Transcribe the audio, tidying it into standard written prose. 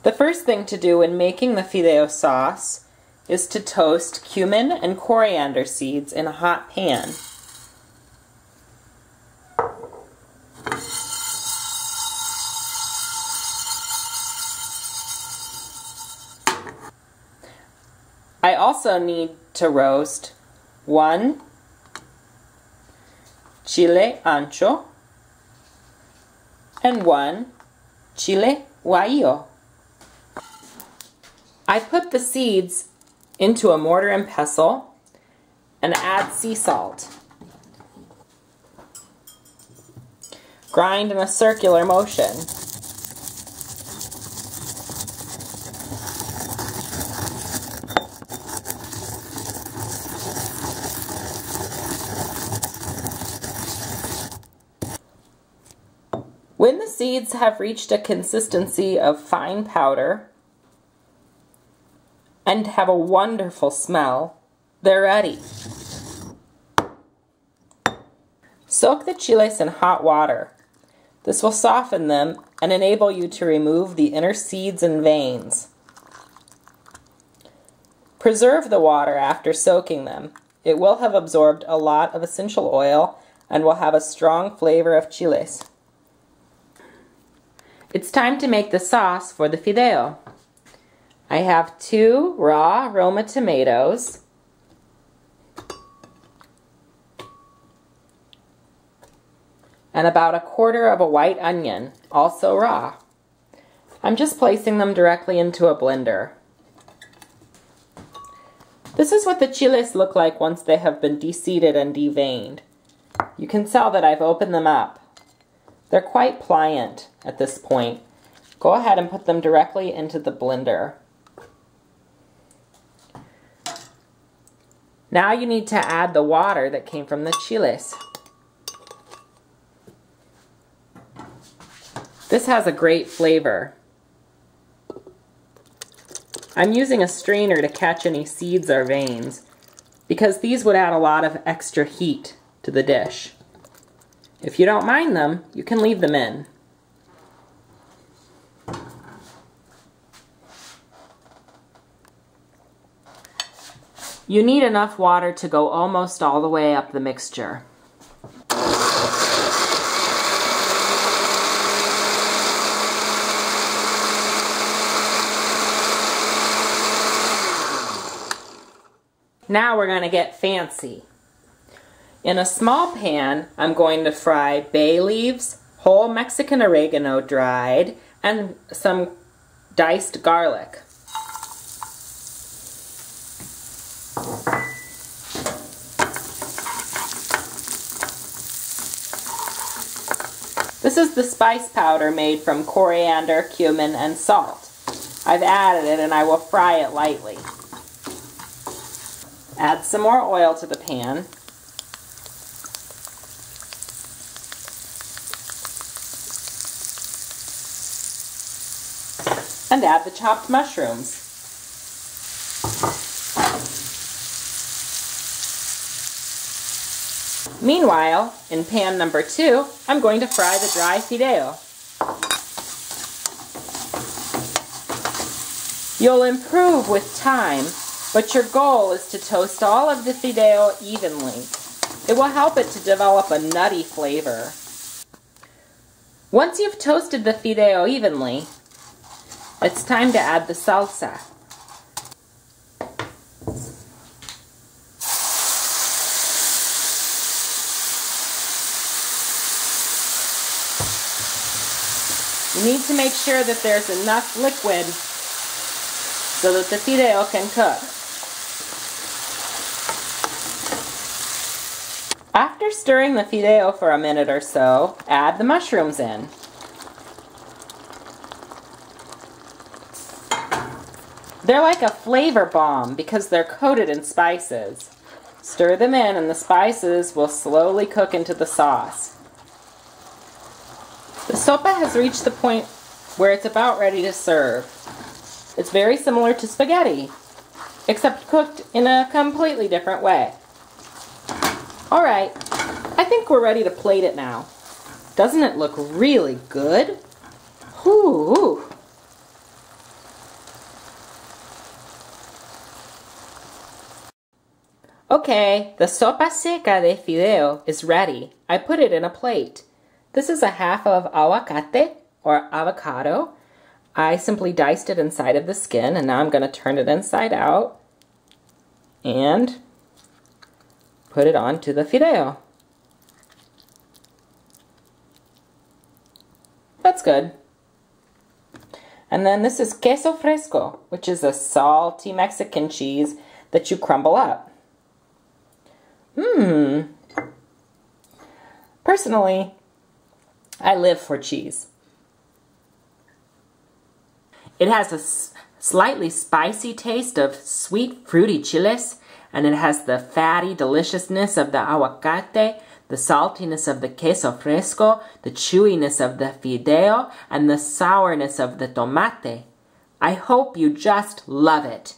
The first thing to do when making the fideo sauce is to toast cumin and coriander seeds in a hot pan. I also need to roast 1 chile ancho and 1 chile guajillo. I put the seeds into a mortar and pestle and add sea salt. Grind in a circular motion. When the seeds have reached a consistency of fine powder and have a wonderful smell, they're ready. Soak the chiles in hot water. This will soften them and enable you to remove the inner seeds and veins. Preserve the water after soaking them. It will have absorbed a lot of essential oil and will have a strong flavor of chiles. It's time to make the sauce for the fideo. I have 2 raw Roma tomatoes, and about 1/4 of a white onion, also raw. I'm just placing them directly into a blender. This is what the chiles look like once they have been de-seeded and deveined. You can tell that I've opened them up. They're quite pliant at this point. Go ahead and put them directly into the blender. Now you need to add the water that came from the chiles. This has a great flavor. I'm using a strainer to catch any seeds or veins because these would add a lot of extra heat to the dish. If you don't mind them, you can leave them in. You need enough water to go almost all the way up the mixture. Now we're going to get fancy. In a small pan, I'm going to fry bay leaves, whole Mexican oregano dried, and some diced garlic. This is the spice powder made from coriander, cumin, and salt. I've added it and I will fry it lightly. Add some more oil to the pan. And add the chopped mushrooms. Meanwhile, in pan number 2, I'm going to fry the dry fideo. You'll improve with time, but your goal is to toast all of the fideo evenly. It will help it to develop a nutty flavor. Once you've toasted the fideo evenly, it's time to add the salsa. You need to make sure that there's enough liquid so that the fideo can cook. After stirring the fideo for a minute or so, add the mushrooms in. They're like a flavor bomb because they're coated in spices. Stir them in and the spices will slowly cook into the sauce. The sopa has reached the point where it's about ready to serve. It's very similar to spaghetti, except cooked in a completely different way. Alright, I think we're ready to plate it now. Doesn't it look really good? Ooh. Okay, the sopa seca de fideo is ready. I put it in a plate. This is a half of aguacate, or avocado. I simply diced it inside of the skin, and now I'm going to turn it inside out and put it onto the fideo. That's good. And then this is queso fresco, which is a salty Mexican cheese that you crumble up. Personally, I live for cheese. It has a slightly spicy taste of sweet, fruity chiles, and it has the fatty deliciousness of the aguacate, the saltiness of the queso fresco, the chewiness of the fideo, and the sourness of the tomate. I hope you just love it.